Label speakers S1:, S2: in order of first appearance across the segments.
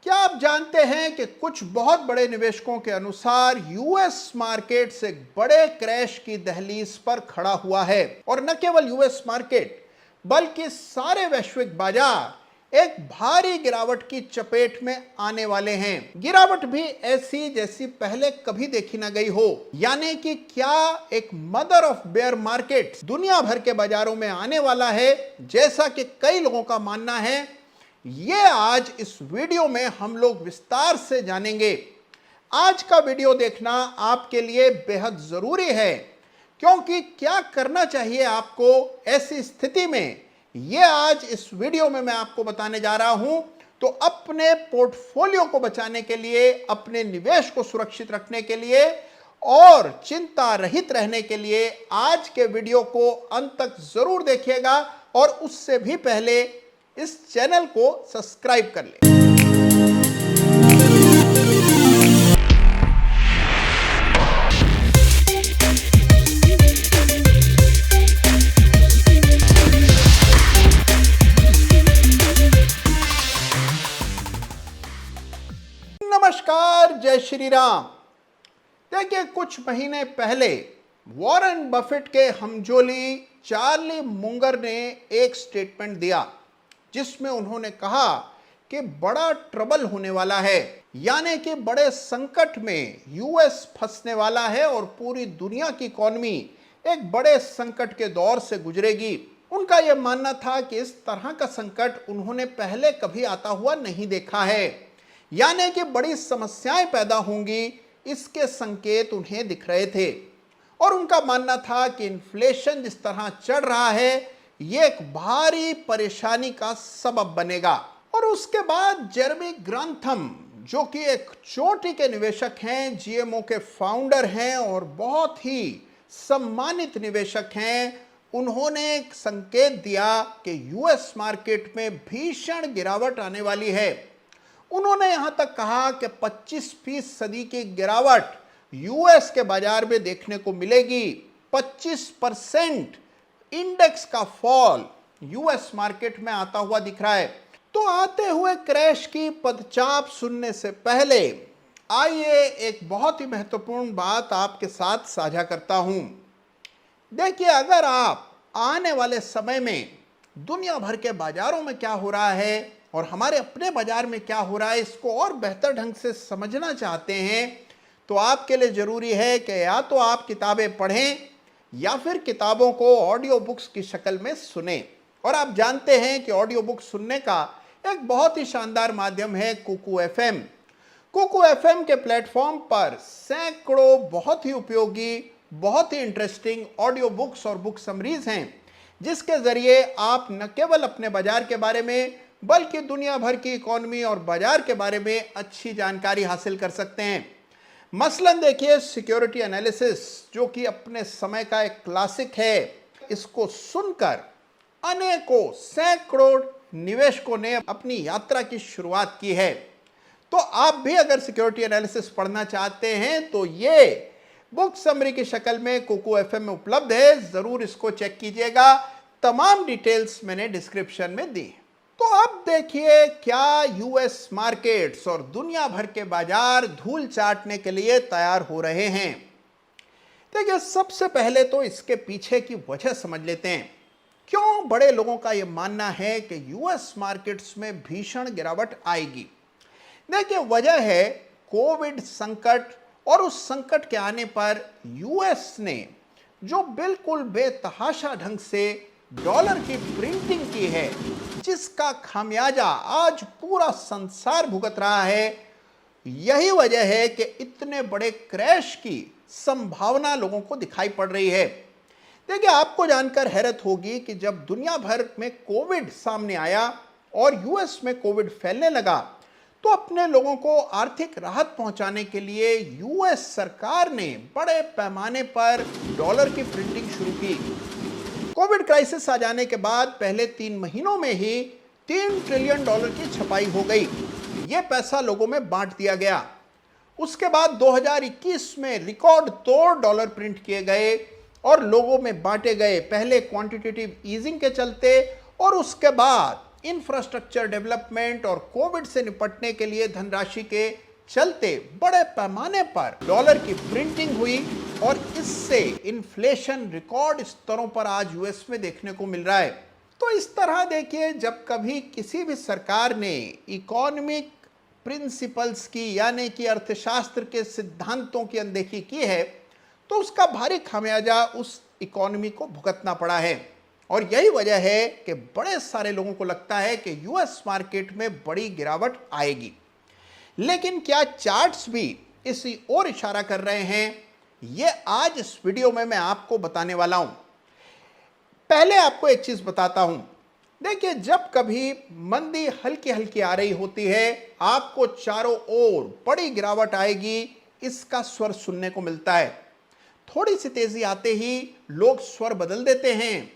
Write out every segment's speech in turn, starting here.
S1: क्या आप जानते हैं कि कुछ बहुत बड़े निवेशकों के अनुसार यूएस मार्केट से बड़े क्रैश की दहलीज पर खड़ा हुआ है और न केवल यूएस मार्केट बल्कि सारे वैश्विक बाजार एक भारी गिरावट की चपेट में आने वाले हैं। गिरावट भी ऐसी जैसी पहले कभी देखी न गई हो, यानी कि क्या एक मदर ऑफ बेयर मार्केट दुनिया भर के बाजारों में आने वाला है, जैसा कि कई लोगों का मानना है। ये आज इस वीडियो में हम लोग विस्तार से जानेंगे। आज का वीडियो देखना आपके लिए बेहद जरूरी है, क्योंकि क्या करना चाहिए आपको ऐसी स्थिति में, ये आज इस वीडियो में मैं आपको बताने जा रहा हूं। तो अपने पोर्टफोलियो को बचाने के लिए, अपने निवेश को सुरक्षित रखने के लिए और चिंता रहित रहने के लिए आज के वीडियो को अंत तक जरूर देखिएगा और उससे भी पहले इस चैनल को सब्सक्राइब कर लें। नमस्कार, जय श्री राम। देखिए, कुछ महीने पहले वॉरेन बफेट के हमजोली चार्ली मुंगर ने एक स्टेटमेंट दिया जिसमें उन्होंने कहा कि बड़ा ट्रबल होने वाला है, यानी कि बड़े संकट में यूएस फंसने वाला है और पूरी दुनिया की इकॉनमी एक बड़े संकट के दौर से गुजरेगी। उनका यह मानना था कि इस तरह का संकट उन्होंने पहले कभी आता हुआ नहीं देखा है, यानी कि बड़ी समस्याएं पैदा होंगी, इसके संकेत उन्हें दिख रहे थे। और उनका मानना था कि इन्फ्लेशन जिस तरह चढ़ रहा है, ये एक भारी परेशानी का सबब बनेगा। और उसके बाद जेरेमी ग्रैंथम, जो कि एक चोटी के निवेशक हैं, जीएमओ के फाउंडर हैं और बहुत ही सम्मानित निवेशक हैं, उन्होंने एक संकेत दिया कि यूएस मार्केट में भीषण गिरावट आने वाली है। उन्होंने यहां तक कहा कि 25% की गिरावट यूएस के बाजार में देखने को मिलेगी। 25% इंडेक्स का फॉल यूएस मार्केट में आता हुआ दिख रहा है। तो आते हुए क्रैश की पदचाप सुनने से पहले आइए एक बहुत ही महत्वपूर्ण बात आपके साथ साझा करता हूं। देखिए, अगर आप आने वाले समय में दुनिया भर के बाजारों में क्या हो रहा है और हमारे अपने बाजार में क्या हो रहा है, इसको और बेहतर ढंग से समझना चाहते हैं, तो आपके लिए जरूरी है कि या तो आप किताबें पढ़ें या फिर किताबों को ऑडियो बुक्स की शक्ल में सुने। और आप जानते हैं कि ऑडियो बुक सुनने का एक बहुत ही शानदार माध्यम है कुकू एफएम। कुकू एफएम के प्लेटफॉर्म पर सैकड़ों बहुत ही उपयोगी, बहुत ही इंटरेस्टिंग ऑडियो बुक्स और बुक समरीज हैं, जिसके जरिए आप न केवल अपने बाजार के बारे में बल्कि दुनिया भर की इकॉनमी और बाजार के बारे में अच्छी जानकारी हासिल कर सकते हैं। मसलन देखिए, सिक्योरिटी एनालिसिस, जो कि अपने समय का एक क्लासिक है, इसको सुनकर अनेकों सैकड़ों निवेशकों ने अपनी यात्रा की शुरुआत की है। तो आप भी अगर सिक्योरिटी एनालिसिस पढ़ना चाहते हैं तो ये बुक समरी की शक्ल में कुकू एफएम में उपलब्ध है, जरूर इसको चेक कीजिएगा। तमाम डिटेल्स मैंने डिस्क्रिप्शन में दी। तो अब देखिए, क्या यूएस मार्केट्स और दुनिया भर के बाजार धूल चाटने के लिए तैयार हो रहे हैं। देखिए, सबसे पहले तो इसके पीछे की वजह समझ लेते हैं। क्यों बड़े लोगों का यह मानना है कि यूएस मार्केट्स में भीषण गिरावट आएगी? देखिए, वजह है कोविड संकट, और उस संकट के आने पर यूएस ने जो बिल्कुल बेतहाशा ढंग से डॉलर की प्रिंटिंग की है, जिसका खामियाजा आज पूरा संसार भुगत रहा है। यही वजह है कि इतने बड़े क्रैश की संभावना लोगों को दिखाई पड़ रही है। देखिए, आपको जानकर हैरत होगी कि जब दुनिया भर में कोविड सामने आया और यूएस में कोविड फैलने लगा, तो अपने लोगों को आर्थिक राहत पहुंचाने के लिए यूएस सरकार ने बड़े पैमाने पर डॉलर की प्रिंटिंग शुरू की। कोविड क्राइसिस आ जाने के बाद पहले 3 महीनों में ही $3 ट्रिलियन की छपाई हो गई। यह पैसा लोगों में बांट दिया गया। उसके बाद 2021 में रिकॉर्ड तोड़ डॉलर प्रिंट किए गए और लोगों में बांटे गए, पहले क्वांटिटेटिव ईजिंग के चलते और उसके बाद इंफ्रास्ट्रक्चर डेवलपमेंट और कोविड से निपटने के लिए धनराशि के चलते बड़े पैमाने पर डॉलर की प्रिंटिंग हुई और इससे इन्फ्लेशन रिकॉर्ड स्तरों पर आज यूएस में देखने को मिल रहा है। तो इस तरह देखिए, जब कभी किसी भी सरकार ने इकोनॉमिक प्रिंसिपल्स की यानी कि अर्थशास्त्र के सिद्धांतों की अनदेखी की है तो उसका भारी खामियाजा उस इकोनॉमी को भुगतना पड़ा है। और यही वजह है कि बड़े सारे लोगों को लगता है कि यूएस मार्केट में बड़ी गिरावट आएगी। लेकिन क्या चार्ट्स भी इसी ओर इशारा कर रहे हैं, ये आज इस वीडियो में मैं आपको बताने वाला हूं। पहले आपको एक चीज बताता हूं। देखिए, जब कभी मंदी हल्की हल्की आ रही होती है, आपको चारों ओर बड़ी गिरावट आएगी इसका स्वर सुनने को मिलता है। थोड़ी सी तेजी आते ही लोग स्वर बदल देते हैं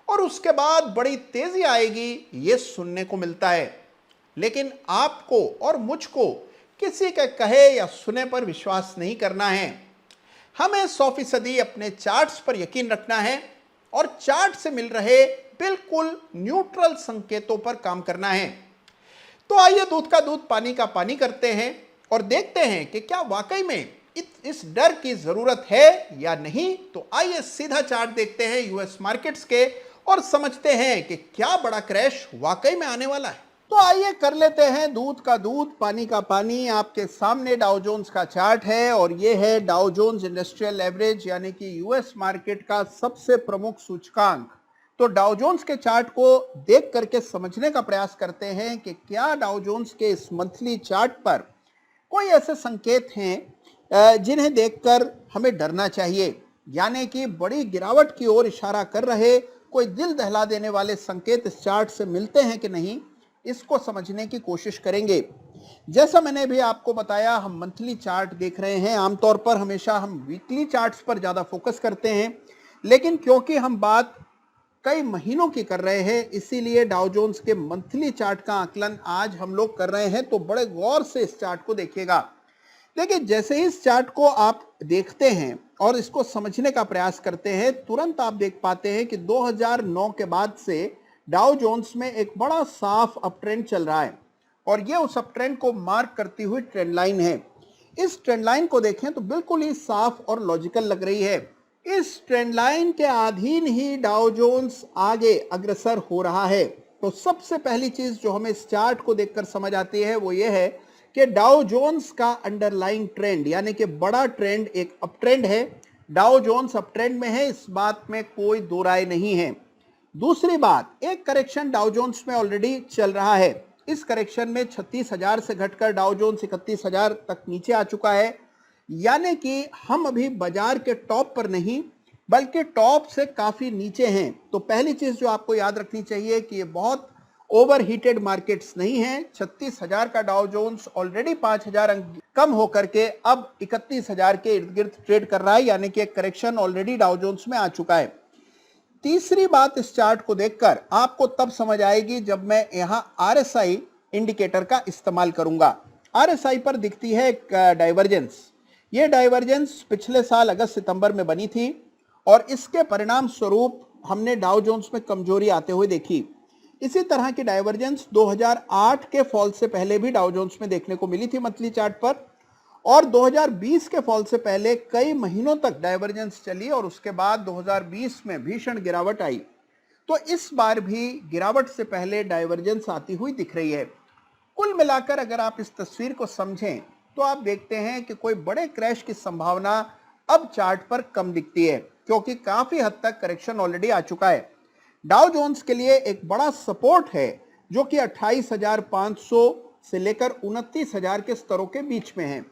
S1: और उसके बाद बड़ी तेजी आएगी ये सुनने को मिलता है। लेकिन आपको और मुझको किसी के कहे या सुने पर विश्वास नहीं करना है। हमें 100% अपने चार्ट्स पर यकीन रखना है और चार्ट से मिल रहे बिल्कुल न्यूट्रल संकेतों पर काम करना है। तो आइए दूध का दूध पानी का पानी करते हैं और देखते हैं कि क्या वाकई में इस डर की जरूरत है या नहीं। तो आइए सीधा चार्ट देखते हैं यूएस मार्केट्स के और समझते हैं कि क्या बड़ा क्रैश वाकई में आने वाला है। तो आइए कर लेते हैं दूध का दूध पानी का पानी। आपके सामने डाउ जोन्स का चार्ट है और ये है डाउ जोन्स इंडस्ट्रियल एवरेज यानी कि यूएस मार्केट का सबसे प्रमुख सूचकांक। तो डाउ जोन्स के चार्ट को देख करके समझने का प्रयास करते हैं कि क्या डाउ जोन्स के इस मंथली चार्ट पर कोई ऐसे संकेत हैं जिन्हें देखकर हमें डरना चाहिए, यानी कि बड़ी गिरावट की ओर इशारा कर रहे कोई दिल दहला देने वाले संकेत इस चार्ट से मिलते हैं कि नहीं, इसको समझने की कोशिश करेंगे। जैसा मैंने भी आपको बताया, हम मंथली चार्ट देख रहे हैं। आमतौर पर हमेशा हम वीकली चार्ट्स पर ज़्यादा फोकस करते हैं, लेकिन क्योंकि हम बात कई महीनों की कर रहे हैं इसीलिए डाउ जोन्स के मंथली चार्ट का आकलन आज हम लोग कर रहे हैं। तो बड़े गौर से इस चार्ट को देखिएगा। देखिए, जैसे ही इस चार्ट को आप देखते हैं और इसको समझने का प्रयास करते हैं, तुरंत आप देख पाते हैं कि 2009 के बाद से डाउ जोन्स में एक बड़ा साफ अप ट्रेंड चल रहा है और ये उस अप ट्रेंड को मार्क करती हुई ट्रेंड लाइन है। इस ट्रेंड लाइन को देखें तो बिल्कुल ही साफ और लॉजिकल लग रही है। इस ट्रेंड लाइन के अधीन ही डाउ जोन्स आगे अग्रसर हो रहा है। तो सबसे पहली चीज जो हमें इस चार्ट को देखकर समझ आती है वो ये है कि डाउ जोन्स का अंडरलाइंग ट्रेंड यानी कि बड़ा ट्रेंड एक अप ट्रेंड है। डाउ जोन्स अप ट्रेंड में है, इस बात में कोई दो राय नहीं है। दूसरी बात, एक करेक्शन डाउ जोन्स में ऑलरेडी चल रहा है। इस करेक्शन में 36,000 से घटकर डाउ जोन्स 31,000 तक नीचे आ चुका है, यानी कि हम अभी बाजार के टॉप पर नहीं बल्कि टॉप से काफी नीचे हैं। तो पहली चीज जो आपको याद रखनी चाहिए कि ये बहुत ओवर हीटेड मार्केट्स नहीं है। 36,000 का डाउ जोन्स ऑलरेडी 5,000 अंक कम होकर के अब 31,000 के इर्द गिर्द ट्रेड कर रहा है, यानी कि एक करेक्शन ऑलरेडी डाउ जोन्स में आ चुका है। तीसरी बात, इस चार्ट को देखकर आपको तब समझ आएगी जब मैं यहां आरएसआई इंडिकेटर का इस्तेमाल करूंगा। आरएसआई पर दिखती है एक डाइवर्जेंस। ये डाइवर्जेंस पिछले साल अगस्त सितंबर में बनी थी और इसके परिणाम स्वरूप हमने डाउ जोन्स में कमजोरी आते हुए देखी। इसी तरह की डाइवर्जेंस 2008 के फॉल से पहले भी डाउ जोन्स में देखने को मिली थी मंथली चार्ट पर, और 2020 के फॉल से पहले कई महीनों तक डाइवर्जेंस चली और उसके बाद 2020 में भीषण गिरावट आई। तो इस बार भी गिरावट से पहले डाइवर्जेंस आती हुई दिख रही है। कुल मिलाकर अगर आप इस तस्वीर को समझें तो आप देखते हैं कि कोई बड़े क्रैश की संभावना अब चार्ट पर कम दिखती है, क्योंकि काफी हद तक करेक्शन ऑलरेडी आ चुका है। डाउ जोन्स के लिए एक बड़ा सपोर्ट है जो कि 28,500 से लेकर 29,000 के स्तरों के बीच में है।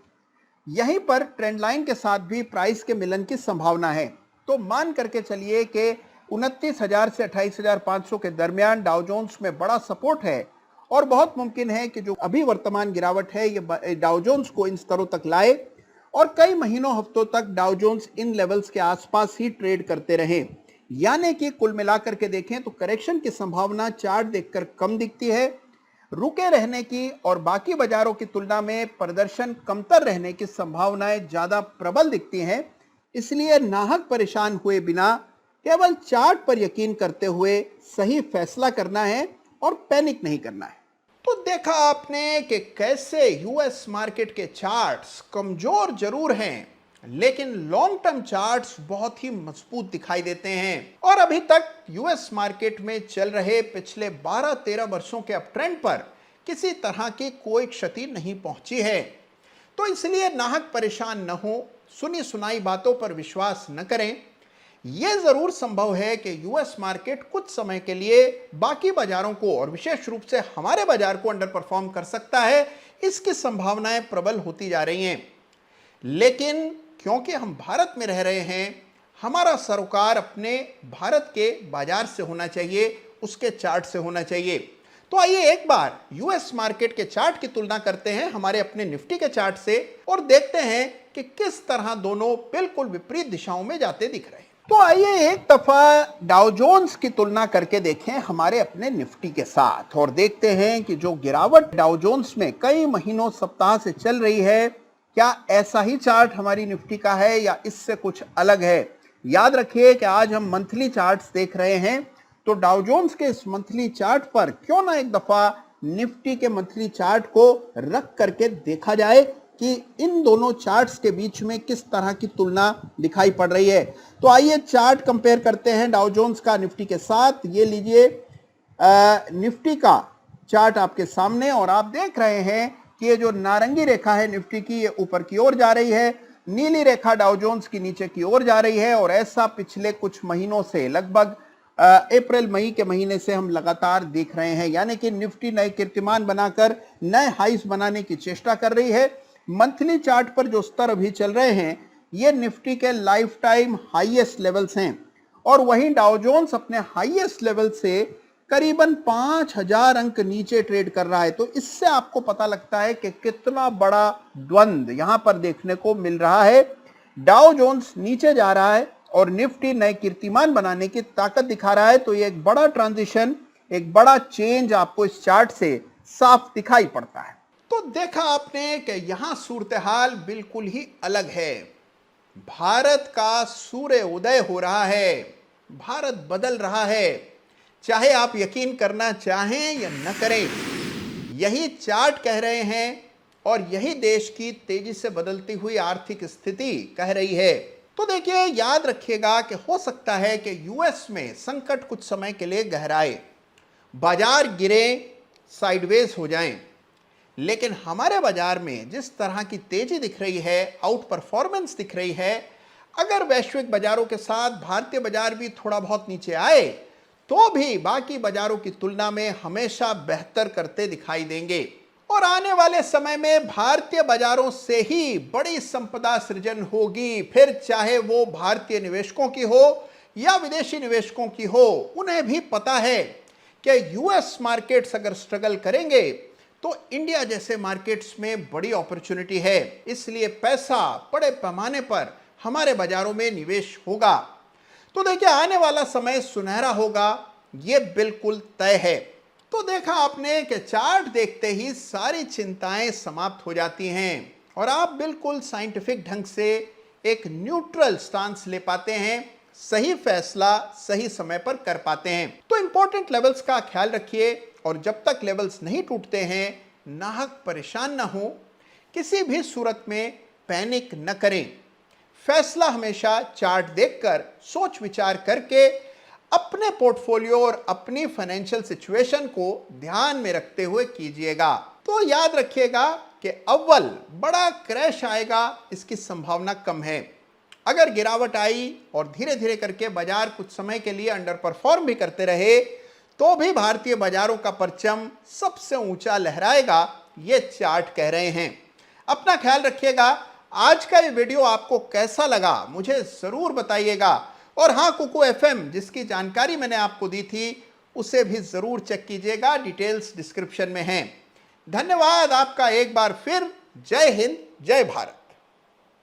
S1: यहीं पर ट्रेंड लाइन के साथ भी प्राइस के मिलन की संभावना है। तो मान करके चलिए कि 29,000 से 28,500 के दरमियान डाउ जोन्स में बड़ा सपोर्ट है और बहुत मुमकिन है कि जो अभी वर्तमान गिरावट है ये डाउ जोन्स को इन स्तरों तक लाए और कई महीनों हफ्तों तक डाउ जोन्स इन लेवल्स के आसपास ही ट्रेड करते रहे। यानी कि कुल मिलाकर के देखें तो करेक्शन की संभावना चार्ट देखकर कम दिखती है। रुके रहने की और बाकी बाजारों की तुलना में प्रदर्शन कमतर रहने की संभावनाएं ज्यादा प्रबल दिखती हैं। इसलिए नाहक परेशान हुए बिना केवल चार्ट पर यकीन करते हुए सही फैसला करना है और पैनिक नहीं करना है। तो देखा आपने कि कैसे यूएस मार्केट के चार्ट्स कमजोर जरूर हैं, लेकिन लॉन्ग टर्म चार्ट्स बहुत ही मजबूत दिखाई देते हैं। और अभी तक यूएस मार्केट में चल रहे पिछले 12-13 वर्षों के अप ट्रेंड पर किसी तरह की कोई क्षति नहीं पहुंची है। तो इसलिए नाहक परेशान न हो, सुनी सुनाई बातों पर विश्वास न करें। यह जरूर संभव है कि यूएस मार्केट कुछ समय के लिए बाकी बाजारों को और विशेष रूप से हमारे बाजार को अंडर परफॉर्म कर सकता है, इसकी संभावनाएं प्रबल होती जा रही हैं। लेकिन क्योंकि हम भारत में रह रहे हैं, हमारा सरोकार अपने भारत के बाजार से होना चाहिए, उसके चार्ट से होना चाहिए। तो आइए एक बार यूएस मार्केट के चार्ट की तुलना करते हैं हमारे अपने निफ्टी के चार्ट से और देखते हैं कि किस तरह दोनों बिल्कुल विपरीत दिशाओं में जाते दिख रहे हैं। तो आइए एक दफा डाउ जोन्स की तुलना करके देखें हमारे अपने निफ्टी के साथ और देखते हैं कि जो गिरावट डाउ जोन्स में कई महीनों सप्ताह से चल रही है, क्या ऐसा ही चार्ट हमारी निफ्टी का है या इससे कुछ अलग है। याद रखिए कि आज हम मंथली चार्ट्स देख रहे हैं, तो डाउ जोन्स के इस मंथली चार्ट पर क्यों ना एक दफा निफ्टी के मंथली चार्ट को रख करके देखा जाए कि इन दोनों चार्ट्स के बीच में किस तरह की तुलना दिखाई पड़ रही है। तो आइए चार्ट कंपेयर करते हैं डाउ जोन्स का निफ्टी के साथ। ये लीजिए निफ्टी का चार्ट आपके सामने और आप देख रहे हैं कि ये जो नारंगी रेखा है निफ्टी की, ये ऊपर की ओर जा रही है, नीली रेखा डाउ जोन्स की नीचे की ओर जा रही है। और ऐसा पिछले कुछ महीनों से, लगभग अप्रैल मई के महीने से हम लगातार देख रहे हैं, यानी कि निफ्टी नए कीर्तिमान बनाकर नए हाइस बनाने की चेष्टा कर रही है। मंथली चार्ट पर जो स्तर अभी चल रहे हैं, ये निफ्टी के लाइफ टाइम हाईएस्ट लेवल्स हैं और वहीं डाउ जोन्स अपने हाईएस्ट लेवल से करीबन 5000 अंक नीचे ट्रेड कर रहा है। तो इससे आपको पता लगता है कि कितना बड़ा द्वंद्व यहां पर देखने को मिल रहा है। डाउ जोन्स नीचे जा रहा है और निफ्टी नए कीर्तिमान बनाने की ताकत दिखा रहा है। तो ये एक बड़ा ट्रांजिशन, एक बड़ा चेंज आपको इस चार्ट से साफ दिखाई पड़ता है। तो देखा आपने कि यहां सूरत हाल बिल्कुल ही अलग है। भारत का सूर्य उदय हो रहा है, भारत बदल रहा है, चाहे आप यकीन करना चाहें या न करें। यही चार्ट कह रहे हैं और यही देश की तेजी से बदलती हुई आर्थिक स्थिति कह रही है। तो देखिए, याद रखिएगा कि हो सकता है कि यूएस में संकट कुछ समय के लिए गहराए, बाजार गिरे, साइडवेज हो जाएं, लेकिन हमारे बाजार में जिस तरह की तेजी दिख रही है, आउट परफॉर्मेंस दिख रही है, अगर वैश्विक बाजारों के साथ भारतीय बाजार भी थोड़ा बहुत नीचे आए तो भी बाकी बाजारों की तुलना में हमेशा बेहतर करते दिखाई देंगे। और आने वाले समय में भारतीय बाजारों से ही बड़ी संपदा सृजन होगी, फिर चाहे वो भारतीय निवेशकों की हो या विदेशी निवेशकों की हो। उन्हें भी पता है कि यूएस मार्केट्स अगर स्ट्रगल करेंगे तो इंडिया जैसे मार्केट्स में बड़ी अपॉर्चुनिटी है, इसलिए पैसा बड़े पैमाने पर हमारे बाजारों में निवेश होगा। तो देखिए, आने वाला समय सुनहरा होगा, यह बिल्कुल तय है। तो देखा आपने कि चार्ट देखते ही सारी चिंताएं समाप्त हो जाती हैं और आप बिल्कुल साइंटिफिक ढंग से एक न्यूट्रल स्टांस ले पाते हैं, सही फैसला सही समय पर कर पाते हैं। तो इंपॉर्टेंट लेवल्स का ख्याल रखिए और जब तक लेवल्स नहीं टूटते हैं, नाहक परेशान ना हो, किसी भी सूरत में पैनिक न करें। फैसला हमेशा चार्ट देखकर, सोच विचार करके, अपने पोर्टफोलियो और अपनी फाइनेंशियल सिचुएशन को ध्यान में रखते हुए कीजिएगा। तो याद रखिएगा कि अव्वल बड़ा क्रैश आएगा, इसकी संभावना कम है। अगर गिरावट आई और धीरे धीरे करके बाजार कुछ समय के लिए अंडर परफॉर्म भी करते रहे तो भी भारतीय बाजारों का परचम सबसे ऊंचा लहराएगा, ये चार्ट कह रहे हैं। अपना ख्याल रखिएगा। आज का ये वीडियो आपको कैसा लगा मुझे जरूर बताइएगा। और हाँ, कुकू एफएम जिसकी जानकारी मैंने आपको दी थी उसे भी जरूर चेक कीजिएगा, डिटेल्स डिस्क्रिप्शन में हैं। धन्यवाद आपका एक बार फिर। जय हिंद, जय भारत।